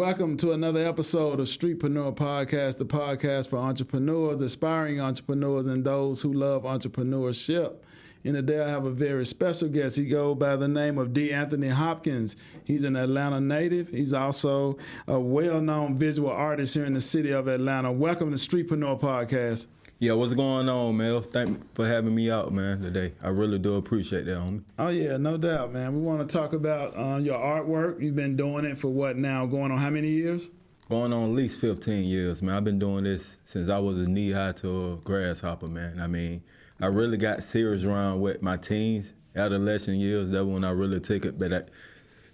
welcome to another episode of Streetpreneur Podcast, the podcast for entrepreneurs, aspiring entrepreneurs, and those who love entrepreneurship. And today I have a very special guest. He goes by the name of D'Anthony Hopkins. He's an Atlanta native. He's also a well-known visual artist here in the city of Atlanta. Welcome to Streetpreneur Podcast. Yeah, what's going on, man? Thank you for having me out, man, today. I really do appreciate that, homie. Oh, yeah, no doubt, man. We want to talk about your artwork. You've been doing it for what now? Going on how many years? Going on at least 15 years, man. I've been doing this since I was a knee-high to a grasshopper, man. I mean, I really got serious around with my teens, adolescent years. That's when I really took it. But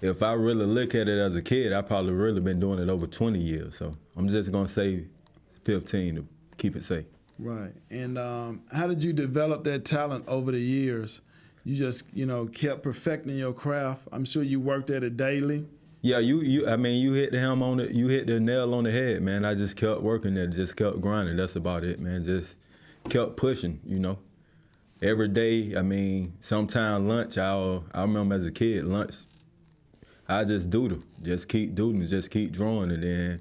if I really look at it as a kid, I probably really been doing it over 20 years. So I'm just going to say 15 to keep it safe. Right. And how did you develop that talent over the years? You just, kept perfecting your craft. I'm sure you worked at it daily. Yeah, you hit the hammer on it. You hit the nail on the head, man. I just kept working it, just kept grinding. That's about it, man. Just kept pushing, Every day, sometime lunch, I remember as a kid, lunch, I just doodle. Just keep doodling, just keep drawing. And then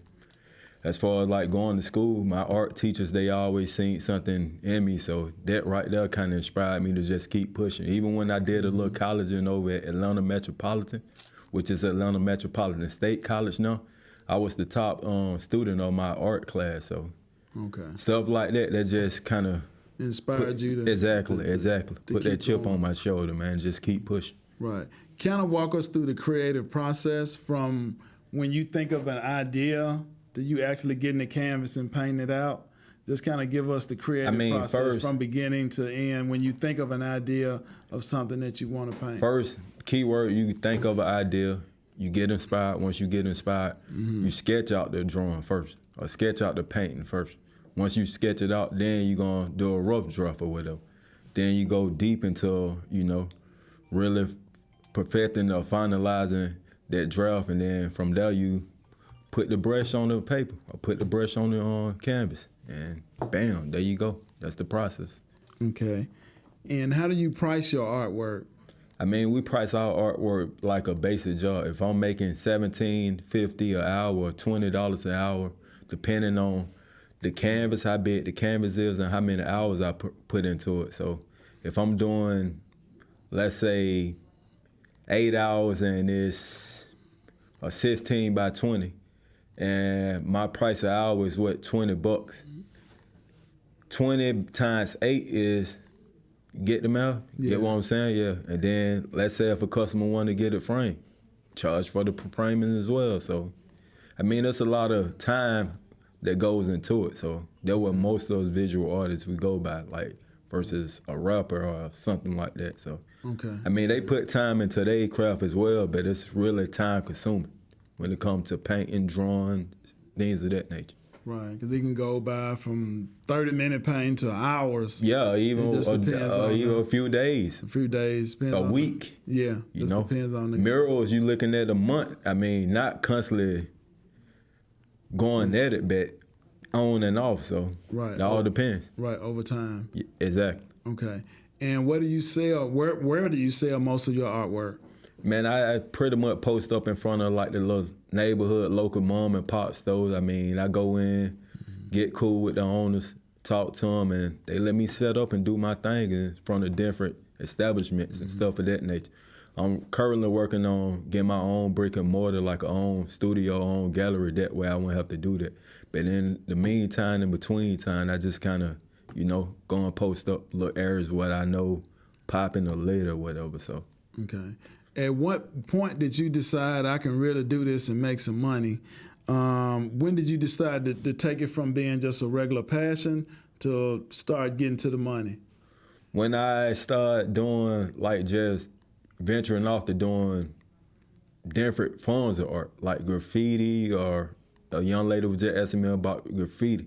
as far as like going to school, my art teachers, they always seen something in me. So that right there kind of inspired me to just keep pushing. Even when I did a little colleging over at Atlanta Metropolitan, which is Atlanta Metropolitan State College now, I was the top student of my art class. So stuff like that just kind of inspired you to exactly put that chip on my shoulder, man. Just keep pushing. Right. Kind of walk us through the creative process from when you think of an idea to you actually getting the canvas and painting it out. Just kind of give us the creative process first, from beginning to end when you think of an idea of something that you want to paint. First, keyword, you think of an idea, you get inspired. Once you get inspired, you sketch out the drawing first or sketch out the painting first. Once you sketch it out, then you're going to do a rough draft or whatever. Then you go deep into, really perfecting or finalizing that draft. And then from there, you put the brush on the paper or put the brush on the canvas. And bam, there you go. That's the process. Okay. And how do you price your artwork? We price our artwork like a basic job. If I'm making $17.50 an hour or $20 an hour, depending on the canvas, how big the canvas is, and how many hours I put into it. So if I'm doing, let's say, 8 hours and it's a 16 by 20, and my price an hour is what, $20. 20 times 8 is, get the math? Yeah. Get what I'm saying? Yeah. And then let's say if a customer want to get it framed, charge for the framing as well. So, there's a lot of time that goes into it. So that's what most of those visual artists we go by, like versus a rapper or something like that. So they put time into their craft as well, but it's really time consuming when it comes to painting, drawing, things of that nature. Right, because they can go by from 30-minute paint to hours. Yeah, even a few days. A few days. A week. Yeah, depends on the murals. You looking at a month. Not constantly going at it, but on and off. So it all depends. Right, over time. Yeah, exactly. Okay. And what do you sell? Where do you sell most of your artwork? Man, I pretty much post up in front of like the little neighborhood, local mom and pop stores. I go in, get cool with the owners, talk to them, and they let me set up and do my thing in front of different establishments and stuff of that nature. I'm currently working on getting my own brick and mortar, like a own studio, own gallery. That way I won't have to do that. But in the meantime, in between time, I just kind of, go and post up little areas where I know popping or lit or whatever. So. Okay. At what point did you decide I can really do this and make some money? When did you decide to take it from being just a regular passion to start getting to the money? When I started doing, like, just venturing off to doing different forms of art, like graffiti, or a young lady was just asking me about graffiti,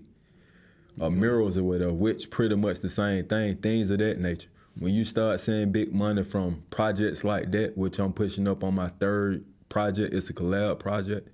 or murals or whatever, which pretty much the same thing, things of that nature. When you start seeing big money from projects like that, which I'm pushing up on my third project, it's a collab project,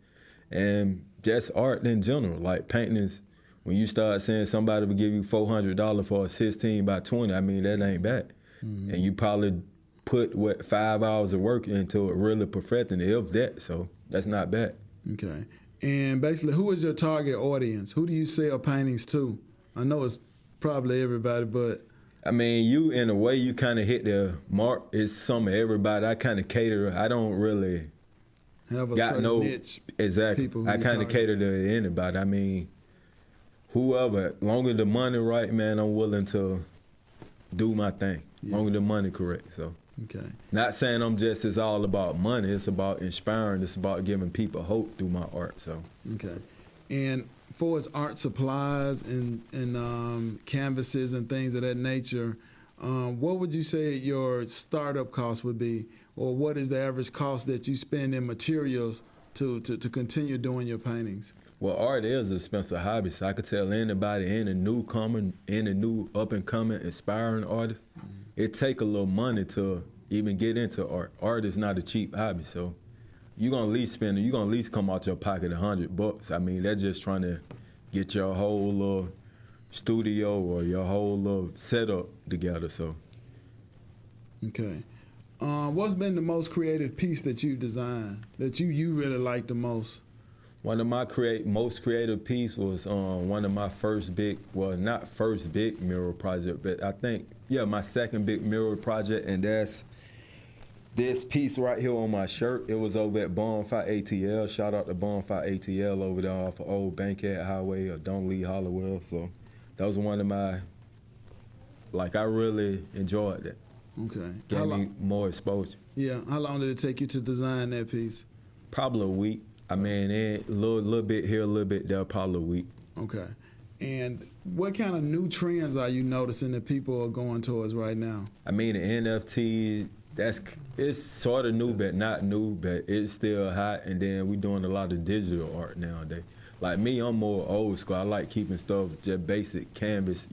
and just art in general, like paintings, when you start seeing somebody would give you $400 for a 16 by 20, that ain't bad. And you probably put, 5 hours of work into it, really perfecting it, if that, so that's not bad. Okay. And basically, who is your target audience? Who do you sell paintings to? I know it's probably everybody, but I mean, you in a way you kind of hit the mark. It's some of everybody. I kind of cater. I don't really have a got certain no niche. exactly. People who I you kind of target. cater to anybody. I mean, whoever. Longer the money right, man, I'm willing to do my thing. Yeah. Longer the money correct. So. Okay. Not saying it's all about money. It's about inspiring. It's about giving people hope through my art. So. Okay. And for as art supplies and canvases and things of that nature, what would you say your startup cost would be, or what is the average cost that you spend in materials to continue doing your paintings? Well, art is an expensive hobby, so I could tell anybody, any newcomer, any new up-and-coming, aspiring artist, it take a little money to even get into art. Art is not a cheap hobby, so you're gonna at least come out your pocket $100. I mean, they're just trying to get your whole little studio or your whole little setup together. So. Okay. What's been the most creative piece that you've designed that you really like the most? One of my most creative piece was one of my not first big mural project, but I think, my second big mural project, and that's this piece right here on my shirt. It was over at Bonfire ATL. Shout out to Bonfire ATL over there off of Old Bankhead Highway or Don't Leave Hollowell. So that was one of my, I really enjoyed that. Okay. Gave me more exposure. Yeah. How long did it take you to design that piece? Probably a week. I mean, a little bit here, a little bit there, probably a week. Okay. And what kind of new trends are you noticing that people are going towards right now? I mean, the NFT, it's sort of new, but not new, but it's still hot. And then we doing a lot of digital art nowadays. Like me, I'm more old school. I like keeping stuff just basic canvas,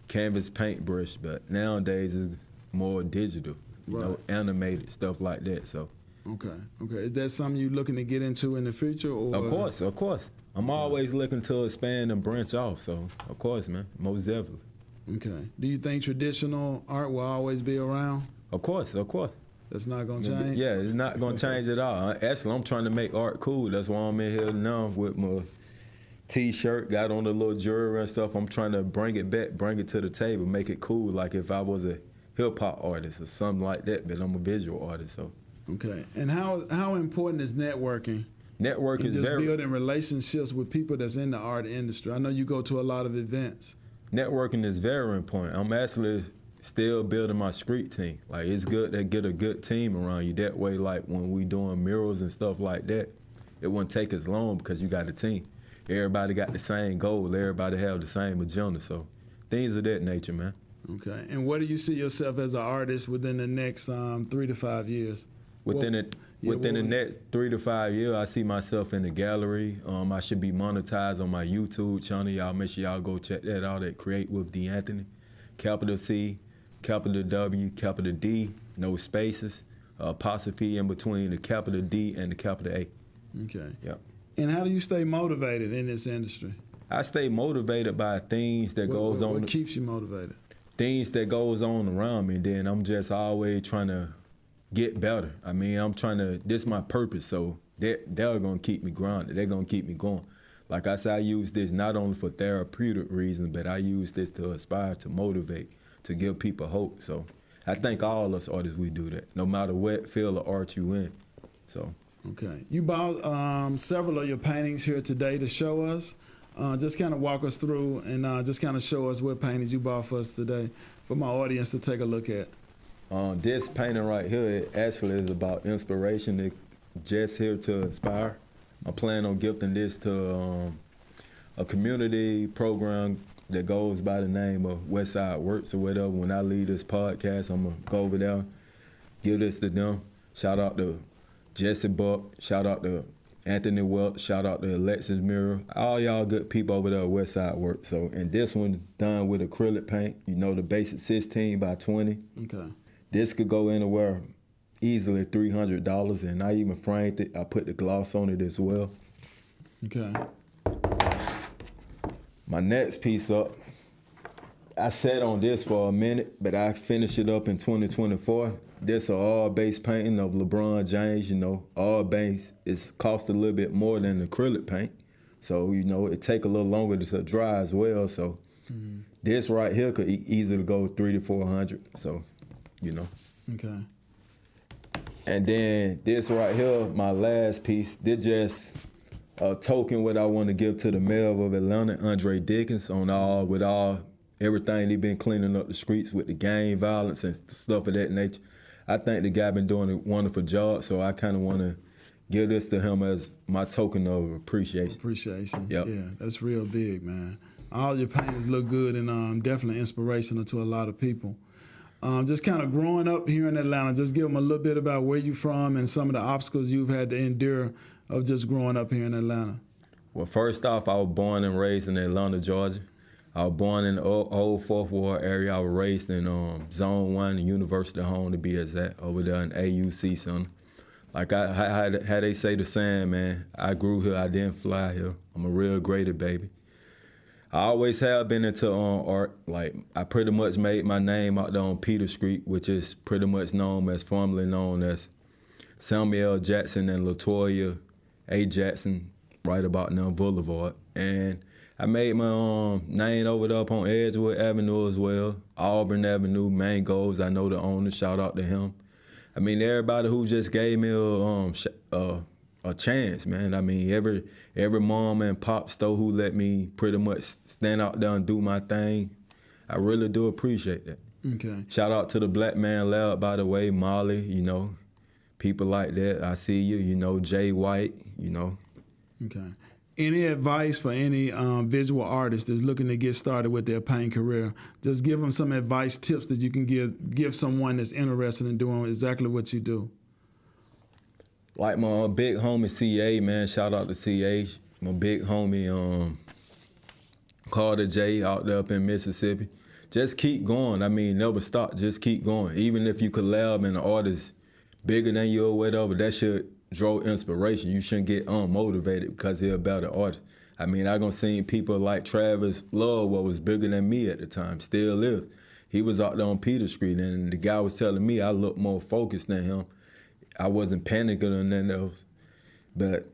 canvas paintbrush. But nowadays it's more digital, animated stuff like that. So. Okay. Is that something you're looking to get into in the future? Or? Of course. I'm always looking to expand and branch off. So, of course, man, most definitely. Okay. Do you think traditional art will always be around? Of course. That's not going to change? Yeah, it's not going to change at all. Actually, I'm trying to make art cool. That's why I'm in here now with my T-shirt, got on the little jewelry and stuff. I'm trying to bring it back, bring it to the table, make it cool, like if I was a hip-hop artist or something like that, but I'm a visual artist, so. Okay. And how important is networking? Networking is just building relationships with people that's in the art industry. I know you go to a lot of events. Networking is very important. I'm actually still building my street team. Like, it's good to get a good team around you. That way, like, when we doing murals and stuff like that, it wouldn't take as long because you got a team. Everybody got the same goal. Everybody have the same agenda. So things of that nature, man. Okay. And where do you see yourself as an artist within the next 3 to 5 years? Within the next 3 to 5 years, I see myself in the gallery. I should be monetized on my YouTube channel. Y'all make sure y'all go check that out at Create with D'Anthony. Capital C, capital W, capital D, no spaces, apostrophe in between the capital D and the capital A. Okay. Yep. And how do you stay motivated in this industry? I stay motivated by things that goes on. What keeps you motivated? Things that goes on around me. Then I'm just always trying to get better. I mean, this is my purpose, so they're gonna keep me grounded. They're gonna keep me going. Like I said, I use this not only for therapeutic reasons, but I use this to aspire, to motivate, to give people hope. So I think all us artists, we do that, no matter what field of art you in. So. Okay. You bought several of your paintings here today to show us. Just kind of walk us through and just kind of show us what paintings you bought for us today for my audience to take a look at. This painting right here, it actually is about inspiration. It's just here to inspire. I plan on gifting this to a community program that goes by the name of Westside Works or whatever. When I leave this podcast, I'm going to go over there, give this to them. Shout out to Jesse Buck. Shout out to Anthony Welch. Shout out to Alexis Mural. All y'all good people over there at Westside Works. So, and this one done with acrylic paint. You know, the basic 16 by 20. Okay. This could go anywhere easily $300, and I even framed it. I put the gloss on it as well. Okay. My next piece up, I sat on this for a minute, but I finished it up in 2024. This an all base painting of LeBron James. You know, all base is cost a little bit more than acrylic paint, so you know it take a little longer to dry as well. So this right here could easily go $300 to $400. So, you know. Okay. And then this right here, my last piece. This just a token what I want to give to the mayor of Atlanta, Andre Dickens, with everything he been cleaning up the streets with the gang violence and stuff of that nature. I think the guy been doing a wonderful job, so I kind of want to give this to him as my token of appreciation. Appreciation. Yep. Yeah, that's real big, man. All your paintings look good and definitely inspirational to a lot of people. Just kind of growing up here in Atlanta, just give them a little bit about where you're from and some of the obstacles you've had to endure of just growing up here in Atlanta. Well, first off, I was born and raised in Atlanta, Georgia. I was born in the old Fourth Ward area. I was raised in Zone 1, the University Home to be exact, over there in AUC Center. Like how they say the saying, man, I grew here, I didn't fly here. I'm a real graded baby. I always have been into art. Like, I pretty much made my name out there on Peter Street, which is pretty much formerly known as Samuel Jackson and LaToya A. Jackson, right about now Boulevard. And I made my name over there up on Edgewood Avenue as well, Auburn Avenue, Mangoes. I know the owner, shout out to him. I mean, everybody who just gave me a chance, man. I mean, every mom and pop store who let me pretty much stand out there and do my thing, I really do appreciate that. Okay. Shout out to the Black Man Lab, by the way, Molly, you know, people like that. I see you, you know, Jay White, you know. Okay. Any advice for any visual artist that's looking to get started with their paint career? Just give them some advice, tips that you can give someone that's interested in doing exactly what you do. Like my big homie CA, man, shout out to CA. My big homie Carter J out there up in Mississippi. Just keep going. I mean, never stop, just keep going. Even if you collab and an artist bigger than you or whatever, that should draw inspiration. You shouldn't get unmotivated because they're a better artist. I mean, I gonna see people like Travis Love, what was bigger than me at the time, still is. He was out there on Peter Street, and the guy was telling me I looked more focused than him. I wasn't panicking or nothing else. But,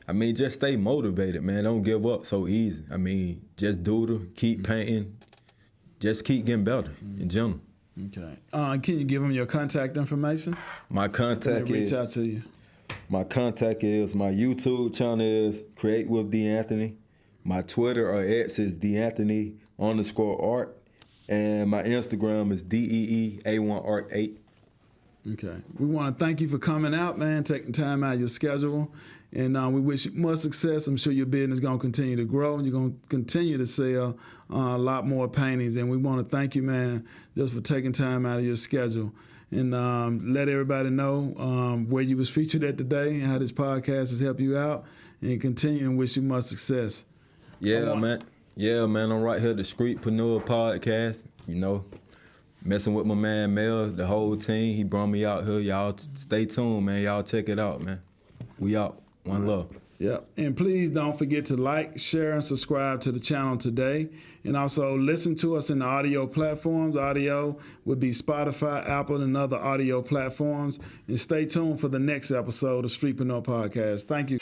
I mean, just stay motivated, man. Don't give up so easy. I mean, just doodle, keep painting, just keep getting better in general. Okay. Can you give them your contact information? My contact reach out to you. My contact is, my YouTube channel is Create with D'Anthony. My Twitter or X is D'Anthony_art. And my Instagram is DEEA1art8. Okay. We want to thank you for coming out, man, taking time out of your schedule. And we wish you much success. I'm sure your business is going to continue to grow, and you're going to continue to sell a lot more paintings. And we want to thank you, man, just for taking time out of your schedule. And let everybody know where you was featured at today and how this podcast has helped you out, and continue and wish you much success. Yeah, man. Yeah, man. I'm right here at the Streetpreneur Podcast, you know, messing with my man Mel, the whole team. He brought me out here. Y'all stay tuned, man. Y'all check it out, man. We out. One love. Yeah, and please don't forget to like, share, and subscribe to the channel today. And also listen to us in the audio platforms. Audio would be Spotify, Apple, and other audio platforms. And stay tuned for the next episode of Streetpreneur Podcast. Thank you.